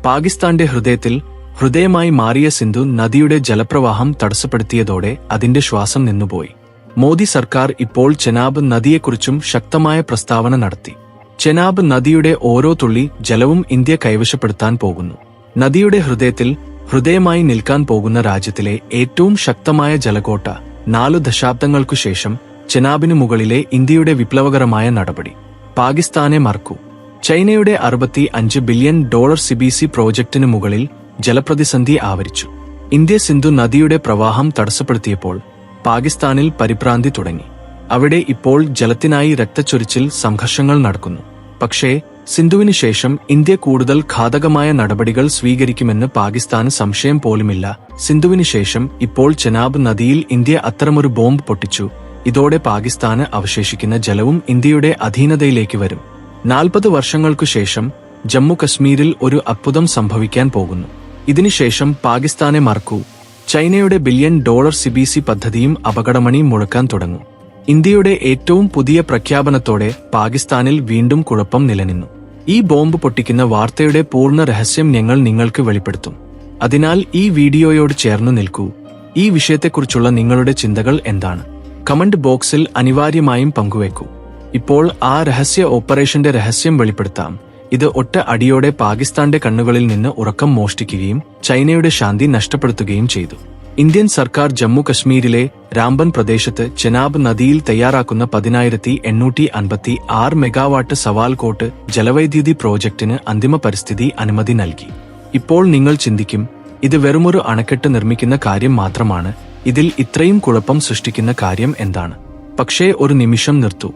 പാകിസ്ഥാന്റെ ഹൃദയമായി മാറിയ സിന്ധു നദിയുടെ ജലപ്രവാഹം തടസ്സപ്പെടുത്തിയതോടെ അതിന്റെ ശ്വാസം നിന്നുപോയി. മോദി സർക്കാർ ഇപ്പോൾ ചെനാബ് നദിയെക്കുറിച്ചും ശക്തമായ പ്രസ്താവന നടത്തി. ചെനാബ് നദിയുടെ ഓരോ തുള്ളി ജലവും ഇന്ത്യ കൈവശപ്പെടുത്താൻ പോകുന്നു. നദിയുടെ ഹൃദയമായി നിൽക്കാൻ പോകുന്ന രാജ്യത്തിലെ ഏറ്റവും ശക്തമായ ജലകോട്ട 4 ദശാബ്ദങ്ങൾക്കു ശേഷം ചെനാബിനു മുകളിലെ ഇന്ത്യയുടെ വിപ്ലവകരമായ നടപടി. പാകിസ്ഥാനെ മറക്കൂ. ചൈനയുടെ $65 ബില്യൺ സിബിസി പ്രോജക്റ്റിനു മുകളിൽ ജലപ്രതിസന്ധി ആവരിച്ചു. ഇന്ത്യ സിന്ധു നദിയുടെ പ്രവാഹം തടസ്സപ്പെടുത്തിയപ്പോൾ പാകിസ്ഥാനിൽ പരിഭ്രാന്തി തുടങ്ങി. അവിടെ ഇപ്പോൾ ജലത്തിനായി രക്തച്ചൊരിച്ചിൽ സംഘർഷങ്ങൾ നടക്കുന്നു. പക്ഷേ സിന്ധുവിന് ശേഷം ഇന്ത്യ കൂടുതൽ ഘാതകമായ നടപടികൾ സ്വീകരിക്കുമെന്ന് പാകിസ്ഥാന് സംശയം പോലുമില്ല. സിന്ധുവിന് ശേഷം ഇപ്പോൾ ചെനാബ് നദിയിൽ ഇന്ത്യ അത്തരമൊരു ബോംബ് പൊട്ടിച്ചു. ഇതോടെ പാകിസ്ഥാന് അവശേഷിക്കുന്ന ജലവും ഇന്ത്യയുടെ അധീനതയിലേക്ക് വരും. 40 വർഷങ്ങൾക്കു ശേഷം ജമ്മു കശ്മീരിൽ ഒരു അത്ഭുതം സംഭവിക്കാൻ പോകുന്നു. ഇതിനുശേഷം പാകിസ്ഥാനെ മറക്കൂ. ചൈനയുടെ $1 ബില്യൺ സിബിസി പദ്ധതിയും അപകടമണി മുഴക്കാൻ തുടങ്ങും. ഇന്ത്യയുടെ ഏറ്റവും പുതിയ പ്രഖ്യാപനത്തോടെ പാകിസ്ഥാനിൽ വീണ്ടും കുഴപ്പം നിലനിന്നു. ഈ ബോംബ് പൊട്ടിക്കുന്ന വാർത്തയുടെ പൂർണ്ണ രഹസ്യം ഞങ്ങൾ നിങ്ങൾക്ക് വെളിപ്പെടുത്തും. അതിനാൽ ഈ വീഡിയോയോട് ചേർന്നു നിൽക്കൂ. ഈ വിഷയത്തെക്കുറിച്ചുള്ള നിങ്ങളുടെ ചിന്തകൾ എന്താണ്? കമന്റ് ബോക്സിൽ അനിവാര്യമായും പങ്കുവെക്കൂ. ഇപ്പോൾ ആ രഹസ്യ ഓപ്പറേഷന്റെ രഹസ്യം വെളിപ്പെടുത്താം. ഇത് ഒറ്റ അടിയോടെ പാകിസ്ഥാന്റെ കണ്ണുകളിൽ നിന്ന് ഉറക്കം മോഷ്ടിക്കുകയും ചൈനയുടെ ശാന്തി നഷ്ടപ്പെടുത്തുകയും ചെയ്തു. ഇന്ത്യൻ സർക്കാർ ജമ്മു കശ്മീരിലെ രാംബൻ പ്രദേശത്ത് ചെനാബ് നദിയിൽ തയ്യാറാക്കുന്ന 10,856 മെഗാവാട്ട് സവാൽകോട്ട് ജലവൈദ്യുതി പ്രോജക്ടിന് അന്തിമ പരിസ്ഥിതി അനുമതി നൽകി. ഇപ്പോൾ നിങ്ങൾ ചിന്തിക്കും, ഇത് വെറുമൊരു അണക്കെട്ട് നിർമ്മിക്കുന്ന കാര്യം മാത്രമാണ്. ഇതിൽ ഇത്രയും കുഴപ്പം സൃഷ്ടിക്കുന്ന കാര്യം എന്താണ്? പക്ഷേ ഒരു നിമിഷം നിർത്തൂ.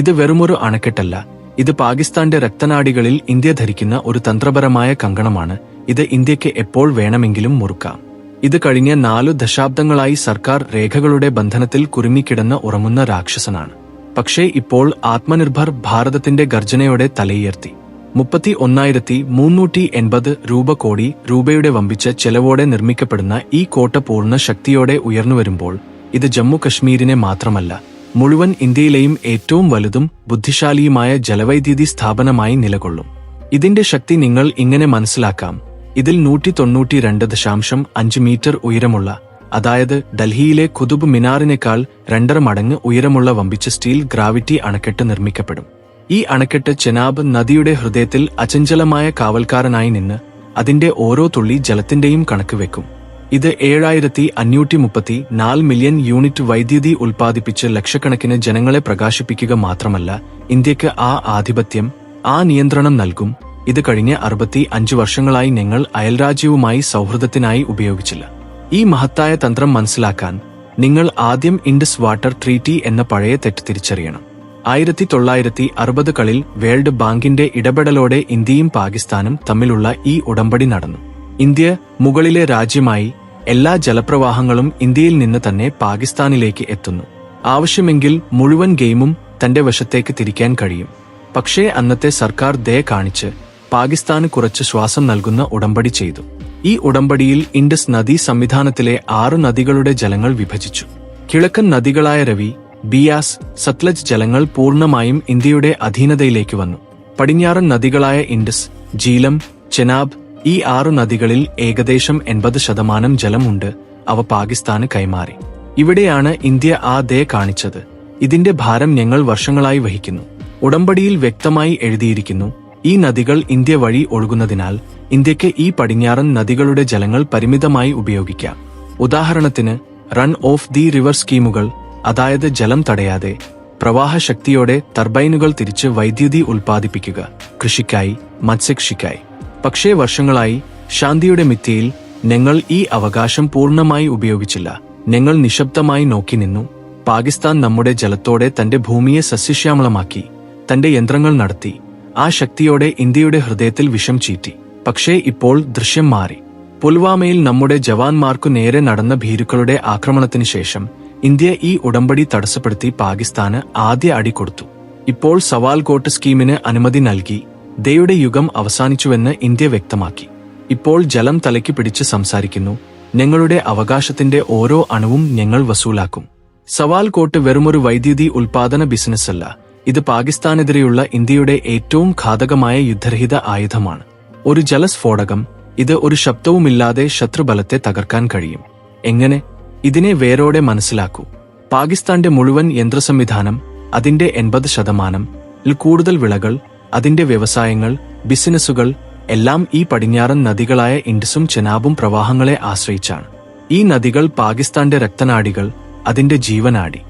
ഇത് വെറുമൊരു അണക്കെട്ടല്ല. ഇത് പാകിസ്ഥാന്റെ രക്തനാടികളിൽ ഇന്ത്യ ധരിക്കുന്ന ഒരു തന്ത്രപരമായ കങ്കണമാണ്. ഇത് ഇന്ത്യക്ക് എപ്പോൾ വേണമെങ്കിലും മുറുക്കാം. ഇത് കഴിഞ്ഞ 4 ദശാബ്ദങ്ങളായി സർക്കാർ രേഖകളുടെ ബന്ധനത്തിൽ കുരുങ്ങിക്കിടന്ന് ഉറങ്ങുന്ന രാക്ഷസനാണ്. പക്ഷേ ഇപ്പോൾ ആത്മനിർഭർ ഭാരതത്തിന്റെ ഗർജനയോടെ തലയുയർത്തി. 31,380 കോടി രൂപയുടെ വമ്പിച്ച ചെലവോടെ നിർമ്മിക്കപ്പെടുന്ന ഈ കോട്ട പൂർണ്ണ ശക്തിയോടെ ഉയർന്നുവരുമ്പോൾ ഇത് ജമ്മു കശ്മീരിനെ മാത്രമല്ല, മുഴുവൻ ഇന്ത്യയിലെയും ഏറ്റവും വലുതും ബുദ്ധിശാലിയുമായ ജലവൈദ്യുതി സ്ഥാപനമായി നിലകൊള്ളും. ഇതിന്റെ ശക്തി നിങ്ങൾ ഇങ്ങനെ മനസ്സിലാക്കാം. ഇതിൽ 192.5 മീറ്റർ ഉയരമുള്ള, അതായത് ഡൽഹിയിലെ കുതുബ് മിനാറിനേക്കാൾ 2.5 മടങ്ങ് ഉയരമുള്ള വമ്പിച്ച സ്റ്റീൽ ഗ്രാവിറ്റി അണക്കെട്ട് നിർമ്മിക്കപ്പെടും. ഈ അണക്കെട്ട് ചെനാബ് നദിയുടെ ഹൃദയത്തിൽ അചഞ്ചലമായ കാവൽക്കാരനായി നിന്ന് അതിന്റെ ഓരോ തുള്ളി ജലത്തിന്റെയും കണക്ക് വെക്കും. ഇത് 7,534 മില്യൺ യൂണിറ്റ് വൈദ്യുതി ഉൽപ്പാദിപ്പിച്ച് ലക്ഷക്കണക്കിന് ജനങ്ങളെ പ്രകാശിപ്പിക്കുക മാത്രമല്ല, ഇന്ത്യക്ക് ആ ആധിപത്യം, ആ നിയന്ത്രണം നൽകും. ഇത് കഴിഞ്ഞ 65 വർഷങ്ങളായി ഞങ്ങൾ അയൽരാജ്യവുമായി സൗഹൃദത്തിനായി ഉപയോഗിച്ചില്ല. ഈ മഹത്തായ തന്ത്രം മനസ്സിലാക്കാൻ നിങ്ങൾ ആദ്യം ഇൻഡസ് വാട്ടർ ട്രീറ്റി എന്ന പഴയ തെറ്റ് തിരിച്ചറിയണം. 1960കളിൽ വേൾഡ് ബാങ്കിന്റെ ഇടപെടലോടെ ഇന്ത്യയും പാകിസ്ഥാനും തമ്മിലുള്ള ഈ ഉടമ്പടി നടന്നു. ഇന്ത്യ മുകളിലെ രാജ്യമായി എല്ലാ ജലപ്രവാഹങ്ങളും ഇന്ത്യയിൽ നിന്ന് തന്നെ പാകിസ്ഥാനിലേക്ക് എത്തുന്നു. ആവശ്യമെങ്കിൽ മുഴുവൻ ഗെയിമും തന്റെ വശത്തേക്ക് തിരിക്കാൻ കഴിയും. പക്ഷേ അന്നത്തെ സർക്കാർ ദയ കാണിച്ച് പാകിസ്ഥാന് കുറച്ച് ശ്വാസം നൽകുന്ന ഉടമ്പടി ചെയ്തു. ഈ ഉടമ്പടിയിൽ ഇൻഡസ് നദീ സംവിധാനത്തിലെ 6 നദികളുടെ ജലങ്ങൾ വിഭജിച്ചു. കിഴക്കൻ നദികളായ രവി, ബിയാസ്, സത്ലജ് ജലങ്ങൾ പൂർണ്ണമായും ഇന്ത്യയുടെ അധീനതയിലേക്ക് വന്നു. പടിഞ്ഞാറൻ നദികളായ ഇൻഡസ്, ജീലം, ചെനാബ്, ഈ 6 നദികളിൽ ഏകദേശം 80% ജലമുണ്ട്. അവ പാകിസ്ഥാന് കൈമാറി. ഇവിടെയാണ് ഇന്ത്യ ആ ദയ കാണിച്ചത്. ഇതിന്റെ ഭാരം ഞങ്ങൾ വർഷങ്ങളായി വഹിക്കുന്നു. ഉടമ്പടിയിൽ വ്യക്തമായി എഴുതിയിരിക്കുന്നു, ഈ നദികൾ ഇന്ത്യ വഴി ഒഴുകുന്നതിനാൽ ഇന്ത്യക്ക് ഈ പടിഞ്ഞാറൻ നദികളുടെ ജലങ്ങൾ പരിമിതമായി ഉപയോഗിക്കാം. ഉദാഹരണത്തിന് റൺ ഓഫ് ദി റിവർ സ്കീമുകൾ, അതായത് ജലം തടയാതെ പ്രവാഹശക്തിയോടെ ടർബൈനുകൾ തിരിച്ച് വൈദ്യുതി ഉൽപ്പാദിപ്പിക്കുക, കൃഷിക്കായി, മത്സ്യകൃഷിക്കായി. പക്ഷേ വർഷങ്ങളായി ശാന്തിയുടെ മിഥ്യയിൽ ഞങ്ങൾ ഈ അവകാശം പൂർണ്ണമായി ഉപയോഗിച്ചില്ല. ഞങ്ങൾ നിശബ്ദമായി നോക്കി നിന്നു. പാകിസ്ഥാൻ നമ്മുടെ ജലത്തോടെ തന്റെ ഭൂമിയെ സസ്യശ്യാമളമാക്കി, തന്റെ യന്ത്രങ്ങൾ നടത്തി. ആ ശക്തിയോടെ ഇന്ത്യയുടെ ഹൃദയത്തിൽ വിഷം ചീറ്റി. പക്ഷേ ഇപ്പോൾ ദൃശ്യം മാറി. പുൽവാമയിൽ നമ്മുടെ ജവാന്മാർക്കു നേരെ നടന്ന ഭീരുക്കളുടെ ആക്രമണത്തിന് ശേഷം ഇന്ത്യ ഈ ഉടമ്പടി തടസ്സപ്പെടുത്തി പാകിസ്ഥാന് ആദ്യ അടി കൊടുത്തു. ഇപ്പോൾ സവാൽകോട്ട് സ്കീമിന് അനുമതി നൽകി. ദയയുടെ യുഗം അവസാനിച്ചുവെന്ന് ഇന്ത്യ വ്യക്തമാക്കി. ഇപ്പോൾ ജലം തലയ്ക്ക് പിടിച്ച് സംസാരിക്കുന്നു. ഞങ്ങളുടെ അവകാശത്തിന്റെ ഓരോ അണുവും ഞങ്ങൾ വസൂലാക്കും. സവാൽകോട്ട് വെറുമൊരു വൈദ്യുതി ഉൽപാദന ബിസിനസ്സല്ല. ഇത് പാകിസ്ഥാനെതിരെയുള്ള ഇന്ത്യയുടെ ഏറ്റവും ഘാതകമായ യുദ്ധരഹിത ആയുധമാണ്. ഒരു ജലസ്ഫോടകം, ഇത് ഒരു ശബ്ദവുമില്ലാതെ ശത്രുബലത്തെ തകർക്കാൻ കഴിയും. എങ്ങനെ? ഇതിനെ വേരോടെ മനസ്സിലാക്കൂ. പാകിസ്ഥാന്റെ മുഴുവൻ യന്ത്രസംവിധാനം, അതിന്റെ 80% കൂടുതൽ വിളകൾ, അതിന്റെ വ്യവസായങ്ങൾ, ബിസിനസ്സുകൾ എല്ലാം ഈ പടിഞ്ഞാറൻ നദികളായ ഇൻഡസും ചെനാബും പ്രവാഹങ്ങളെ ആശ്രയിച്ചാണ്. ഈ നദികൾ പാകിസ്ഥാന്റെ രക്തനാഡികൾ, അതിന്റെ ജീവനാഡി.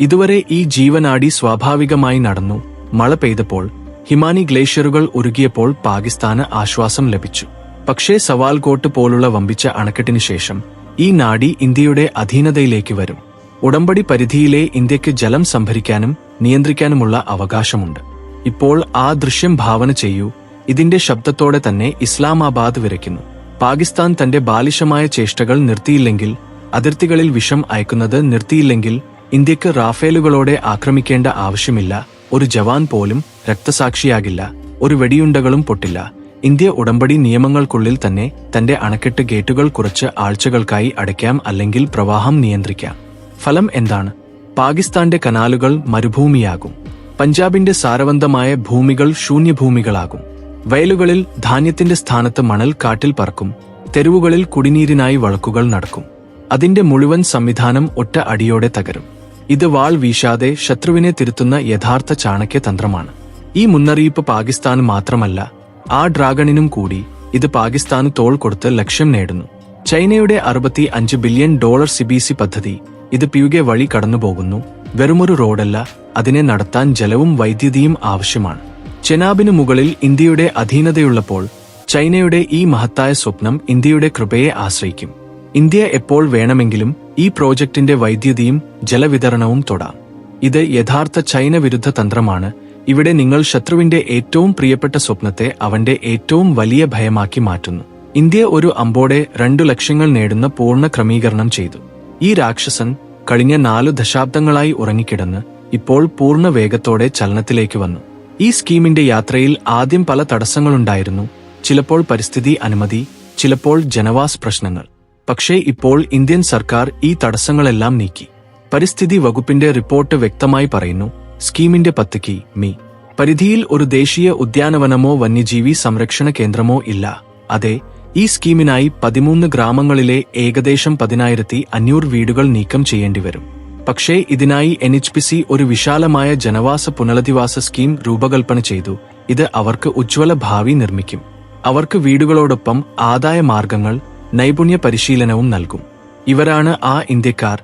ഇതുവരെ ഈ ജീവനാഡി സ്വാഭാവികമായി നടന്നു. മഴ പെയ്തപ്പോൾ, ഹിമാനി ഗ്ലേഷ്യറുകൾ ഉരുകിയപ്പോൾ പാകിസ്ഥാന് ആശ്വാസം ലഭിച്ചു. പക്ഷേ സവാൽകോട്ട് പോലുള്ള വമ്പിച്ച അണക്കെട്ടിനു ശേഷം ഈ നാഡി ഇന്ത്യയുടെ അധീനതയിലേക്ക് വരും. ഉടമ്പടി പരിധിയിലെ ഇന്ത്യക്ക് ജലം സംഭരിക്കാനും നിയന്ത്രിക്കാനുമുള്ള അവകാശമുണ്ട്. ഇപ്പോൾ ആ ദൃശ്യം ഭാവന ചെയ്യൂ. ഇതിന്റെ ശബ്ദത്തോടെ തന്നെ ഇസ്ലാമാബാദ് വിറയ്ക്കുന്നു. പാകിസ്ഥാൻ തന്റെ ബാലിശമായ ചേഷ്ടകൾ നിർത്തിയില്ലെങ്കിൽ, അതിർത്തികളിൽ വിഷം അയക്കുന്നത് നിർത്തിയില്ലെങ്കിൽ ഇന്ത്യക്ക് റാഫേലുകളോടെ ആക്രമിക്കേണ്ട ആവശ്യമില്ല. ഒരു ജവാൻ പോലും രക്തസാക്ഷിയാകില്ല. ഒരു വെടിയുണ്ടകളും പൊട്ടില്ല. ഇന്ത്യ ഉടമ്പടി നിയമങ്ങൾക്കുള്ളിൽ തന്നെ തന്റെ അണക്കെട്ട് ഗേറ്റുകൾ കുറച്ച് ആഴ്ചകൾക്കായി അടയ്ക്കാം, അല്ലെങ്കിൽ പ്രവാഹം നിയന്ത്രിക്കാം. ഫലം എന്താണ്? പാകിസ്ഥാന്റെ കനാലുകൾ മരുഭൂമിയാകും. പഞ്ചാബിന്റെ സാരവന്തമായ ഭൂമികൾ ശൂന്യഭൂമികളാകും. വയലുകളിൽ ധാന്യത്തിന്റെ സ്ഥാനത്ത് മണൽ കാട്ടിൽ പറക്കും. തെരുവുകളിൽ കുടിനീരിനായി വഴക്കുകൾ നടക്കും. അതിന്റെ മുഴുവൻ സംവിധാനം ഒറ്റ അടിയോടെ തകരും. ഇത് വാൾ വീശാതെ ശത്രുവിനെ തിരുത്തുന്ന യഥാർത്ഥ ചാണക്യതന്ത്രമാണ്. ഈ മുന്നറിയിപ്പ് പാകിസ്ഥാന് മാത്രമല്ല, ആ ഡ്രാഗണിനും കൂടി. ഇത് പാകിസ്ഥാന് തോൾ കൊടുത്ത് ലക്ഷ്യം നേടുന്നു. ചൈനയുടെ $65 ബില്യൺ CBC പദ്ധതി ഇത് പിയുകെ വഴി കടന്നുപോകുന്നു. വെറുമൊരു റോഡല്ല, അതിനെ നടത്താൻ ജലവും വൈദ്യുതിയും ആവശ്യമാണ്. ചെനാബിനു മുകളിൽ ഇന്ത്യയുടെ അധീനതയുള്ളപ്പോൾ ചൈനയുടെ ഈ മഹത്തായ സ്വപ്നം ഇന്ത്യയുടെ കൃപയെ ആശ്രയിക്കും. ഇന്ത്യ എപ്പോൾ വേണമെങ്കിലും ഈ പ്രോജക്റ്റിന്റെ വൈദ്യുതിയും ജലവിതരണവും തൊടാം. ഇത് യഥാർത്ഥ ചൈന വിരുദ്ധ തന്ത്രമാണ്. ഇവിടെ നിങ്ങൾ ശത്രുവിന്റെ ഏറ്റവും പ്രിയപ്പെട്ട സ്വപ്നത്തെ അവന്റെ ഏറ്റവും വലിയ ഭയമാക്കി മാറ്റുന്നു. ഇന്ത്യ ഒരു അമ്പോടെ 2 ലക്ഷ്യങ്ങൾ നേടുന്ന പൂർണ്ണ ക്രമീകരണം ചെയ്തു. ഈ രാക്ഷസൻ കഴിഞ്ഞ 4 ദശാബ്ദങ്ങളായി ഉറങ്ങിക്കിടന്ന് ഇപ്പോൾ പൂർണ്ണ വേഗത്തോടെ ചലനത്തിലേക്ക് വന്നു. ഈ സ്കീമിന്റെ യാത്രയിൽ ആദ്യം പല തടസ്സങ്ങളുണ്ടായിരുന്നു. ചിലപ്പോൾ പരിസ്ഥിതി അനുമതി, ചിലപ്പോൾ ജനവാസ് പ്രശ്നങ്ങൾ. പക്ഷേ ഇപ്പോൾ ഇന്ത്യൻ സർക്കാർ ഈ തടസ്സങ്ങളെല്ലാം നീക്കി. പരിസ്ഥിതി വകുപ്പിന്റെ റിപ്പോർട്ട് വ്യക്തമായി പറയുന്നു, സ്കീമിന്റെ 10 മി. പരിധിയിൽ ഒരു ദേശീയ ഉദ്യാനവനമോ വന്യജീവി സംരക്ഷണ കേന്ദ്രമോ ഇല്ല. അതെ, ഈ സ്കീമിനായി 13 ഗ്രാമങ്ങളിലെ ഏകദേശം 10,500 വീടുകൾ നീക്കം ചെയ്യേണ്ടിവരും. പക്ഷേ ഇതിനായി NHPC ഒരു വിശാലമായ ജനവാസ പുനരധിവാസ സ്കീം രൂപകൽപ്പന ചെയ്തു. ഇത് അവർക്ക് ഉജ്ജ്വല ഭാവി നിർമ്മിക്കും. അവർക്ക് വീടുകളോടൊപ്പം ആദായ മാർഗങ്ങൾ, നൈപുണ്യ പരിശീലനവും നൽകും. ഇവരാണ് ആ ഇന്ത്യക്കാർ.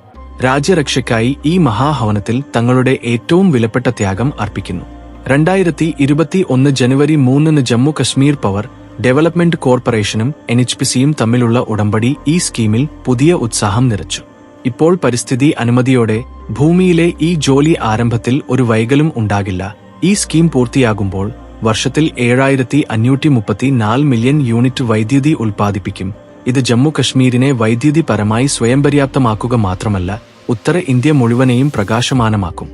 രാജ്യരക്ഷയ്ക്കായി ഈ മഹാഹവനത്തിൽ തങ്ങളുടെ ഏറ്റവും വിലപ്പെട്ട ത്യാഗം അർപ്പിക്കുന്നു. 2021 ജനുവരി 3 ജമ്മു കശ്മീർ പവർ ഡെവലപ്മെന്റ് കോർപ്പറേഷനും NHPCയും തമ്മിലുള്ള ഉടമ്പടി ഈ സ്കീമിൽ പുതിയ ഉത്സാഹം നിറച്ചു. ഇപ്പോൾ പരിസ്ഥിതി അനുമതിയോടെ ഭൂമിയിലെ ഈ ജോലി ആരംഭത്തിൽ ഒരു വൈകലും ഉണ്ടാകില്ല. ഈ സ്കീം പൂർത്തിയാകുമ്പോൾ വർഷത്തിൽ 7,534 മില്യൺ യൂണിറ്റ് വൈദ്യുതി ഉൽപ്പാദിപ്പിക്കും. ഇത് ജമ്മു കശ്മീരിനെ വൈദ്യുതിപരമായി സ്വയം പര്യാപ്തമാക്കുക മാത്രമല്ല, ഉത്തര ഇന്ത്യ മുഴുവനെയും പ്രകാശമാനമാക്കും.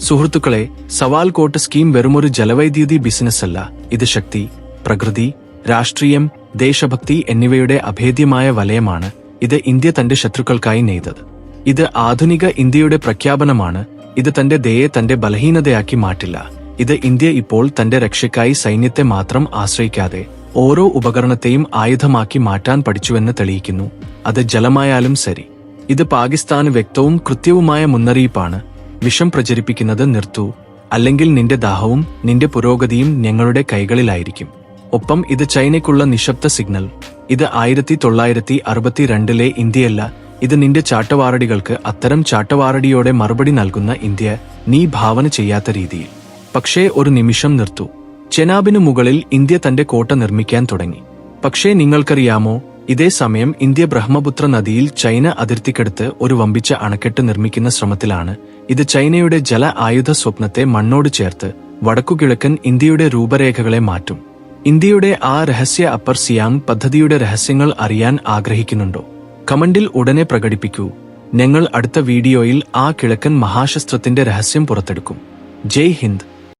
സുഹൃത്തുക്കളെ, സവാൽകോട്ട് സ്കീം വെറുമൊരു ജലവൈദ്യുതി ബിസിനസ്സല്ല. ഇത് ശക്തി, പ്രകൃതി, രാഷ്ട്രീയം, ദേശഭക്തി എന്നിവയുടെ അഭേദ്യമായ വലയമാണ്. ഇത് ഇന്ത്യ തന്റെ ശത്രുക്കൾക്കായി നെയ്തത്. ഇത് ആധുനിക ഇന്ത്യയുടെ പ്രഖ്യാപനമാണ്. ഇത് തന്റെ ദയെ തന്റെ ബലഹീനതയാക്കി മാറ്റില്ല. ഇത് ഇന്ത്യ ഇപ്പോൾ തന്റെ രക്ഷയ്ക്കായി സൈന്യത്തെ മാത്രം ആശ്രയിക്കാതെ ഓരോ ഉപകരണത്തെയും ആയുധമാക്കി മാറ്റാൻ പഠിച്ചുവെന്ന് തെളിയിക്കുന്നു. അത് ജലമായാലും ശരി. ഇത് പാകിസ്ഥാന് വ്യക്തവും കൃത്യവുമായ മുന്നറിയിപ്പാണ്. വിഷം പ്രചരിപ്പിക്കുന്നത് നിർത്തൂ, അല്ലെങ്കിൽ നിന്റെ ദാഹവും നിന്റെ പുരോഗതിയും ഞങ്ങളുടെ കൈകളിലായിരിക്കും. ഒപ്പം ഇത് ചൈനയ്ക്കുള്ള നിശബ്ദ സിഗ്നൽ. ഇത് 1962 ഇന്ത്യയല്ല. ഇത് നിന്റെ ചാട്ടവാറടികൾക്ക് അത്തരം ചാട്ടവാറടിയോടെ മറുപടി നൽകുന്ന ഇന്ത്യ, നീ ഭാവന ചെയ്യാത്ത രീതിയിൽ. പക്ഷേ ഒരു നിമിഷം നിർത്തൂ. ചെനാബിനു മുകളിൽ ഇന്ത്യ തന്റെ കോട്ട നിർമ്മിക്കാൻ തുടങ്ങി. പക്ഷേ നിങ്ങൾക്കറിയാമോ, ഇതേ സമയം ഇന്ത്യ ബ്രഹ്മപുത്ര നദിയിൽ ചൈന അതിർത്തിക്കടുത്ത് ഒരു വമ്പിച്ച അണക്കെട്ട് നിർമ്മിക്കുന്ന ശ്രമത്തിലാണ്. ഇത് ചൈനയുടെ ജല ആയുധ സ്വപ്നത്തെ മണ്ണോട് ചേർത്ത് വടക്കുകിഴക്കൻ ഇന്ത്യയുടെ രൂപരേഖകളെ മാറ്റും. ഇന്ത്യയുടെ ആ രഹസ്യ അപ്പർ സിയാങ് പദ്ധതിയുടെ രഹസ്യങ്ങൾ അറിയാൻ ആഗ്രഹിക്കുന്നുണ്ടോ? കമന്റിൽ ഉടനെ പ്രകടിപ്പിക്കൂ. ഞങ്ങൾ അടുത്ത വീഡിയോയിൽ ആ കിഴക്കൻ മഹാശസ്ത്രത്തിന്റെ രഹസ്യം പുറത്തെടുക്കും. ജയ് ഹിന്ദ്.